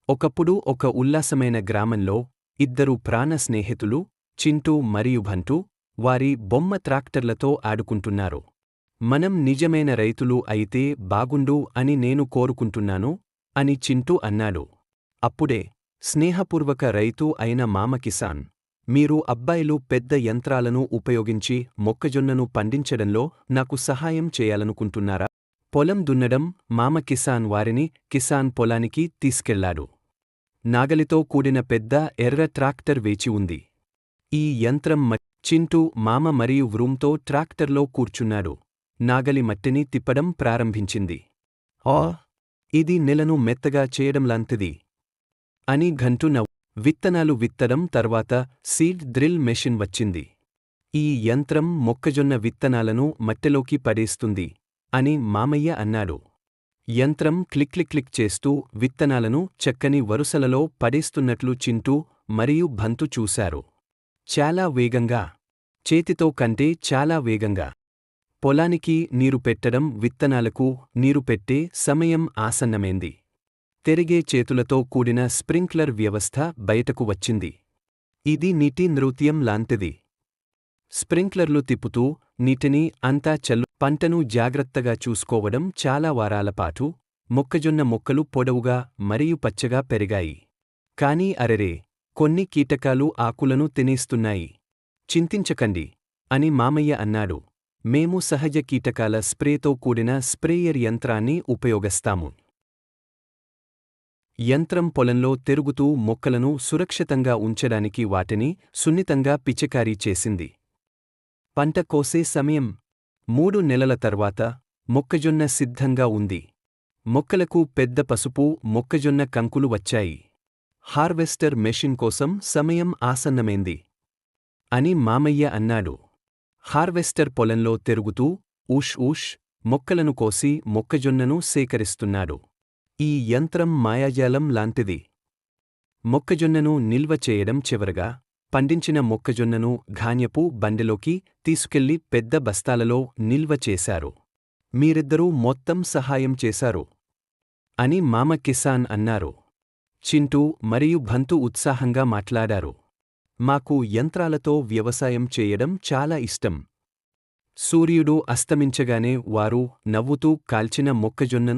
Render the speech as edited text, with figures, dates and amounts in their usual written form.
ఒకప్పుడు ఒక ఉల్లాసమైన గ్రామంలో ఇద్దరు ప్రాణ స్నేహితులు చింటూ మరియు భంటూ వారి బొమ్మ ట్రాక్టర్లతో ఆడుకుంటున్నారు. మనం నిజమైన రైతులు అయితే బాగుండు అని నేను కోరుకుంటున్నాను అని చింటూ అన్నాడు. అప్పుడే స్నేహపూర్వక రైతు అయిన మామ కిసాన్, మీరు అబ్బాయిలు పెద్ద యంత్రాలను ఉపయోగించి మొక్కజొన్నను పండించడంలో నాకు సహాయం చేయాలనుకుంటున్నారా? పొలం దున్నడం మామ కిసాన్ వారిని కిసాన్ పొలానికి తీసుకెళ్లాడు. నాగలితో కూడిన పెద్ద ఎర్ర ట్రాక్టర్ వేచి ఉంది. ఈ యంత్రం చింటూ మామ మరియు వ్రూమ్తో ట్రాక్టర్లో కూర్చున్నాడు. నాగలి మట్టిని తిప్పడం ప్రారంభించింది. ఆ, ఇది నెలను మెత్తగా చేయడంలాంటిది అని ఘంటూ విత్తనాలు విత్తడం తర్వాత సీడ్ డ్రిల్ మెషిన్ వచ్చింది. ఈ యంత్రం మొక్కజొన్న విత్తనాలను మట్టిలోకి పడేస్తుంది అని మామయ్య అన్నాడు. యంత్రం క్లిక్ చేస్తూ విత్తనాలను చక్కని వరుసలలో పడేస్తున్నట్లు చింటూ మరియు భంతు చూశారు. చాలా వేగంగా, చేతితో కంటే చాలా వేగంగా. పొలానికి నీరు పెట్టడం, విత్తనాలకు నీరు పెట్టే సమయం ఆసన్నమైంది. తిరిగే చేతులతో కూడిన స్ప్రింక్లర్ వ్యవస్థ బయటకు వచ్చింది. ఇది నీటి నృత్యం లాంటిది. స్ప్రింక్లర్లు తిప్పుతూ నీటిని అంతా పంటను జాగ్రత్తగా చూసుకోవడం. చాలా వారాలపాటు మొక్కజొన్న మొక్కలు పొడవుగా మరియు పచ్చగా పెరిగాయి. కానీ అరెరే, కొన్ని కీటకాలు ఆకులను తినేస్తున్నాయి. చింతించకండి అని మామయ్య అన్నాడు. మేము సహజ కీటకాల స్ప్రేతో కూడిన స్ప్రేయర్ యంత్రాన్ని ఉపయోగిస్తాము. యంత్రం పొలంలో తిరుగుతూ మొక్కలను సురక్షితంగా ఉంచడానికి వాటిని సున్నితంగా పిచికారీ చేసింది. పంట కోసే సమయం 3 నెలల తర్వాత మొక్కజొన్న సిద్ధంగా ఉంది. మొక్కలకు పెద్ద పసుపు మొక్కజొన్న కంకులు వచ్చాయి. హార్వెస్టర్ మెషిన్ కోసం సమయం ఆసన్నమైంది అని మామయ్య అన్నాడు. హార్వెస్టర్ పొలంలో తిరుగుతూ ఊష్ మొక్కలను కోసి మొక్కజొన్నను సేకరిస్తున్నాడు. ఈ యంత్రం మాయాజాలం లాంటిది. మొక్కజొన్నను నిల్వ చేయడం, చివరగా పండించిన మొక్కజొన్నను ధాన్యపు బండిలోకి తీసుకెళ్లి పెద్ద బస్తాలలో నిల్వ చేశారు. మీరిద్దరూ మొత్తం సహాయం చేశారు అని మామ కిసాన్ అన్నారు. చింటూ మరియు భంతు ఉత్సాహంగా మాట్లాడారు. మాకు యంత్రాలతో వ్యవసాయం చేయడం చాలా ఇష్టం. సూర్యుడు అస్తమించగానే వారు నవ్వుతూ కాల్చిన మొక్కజొన్నను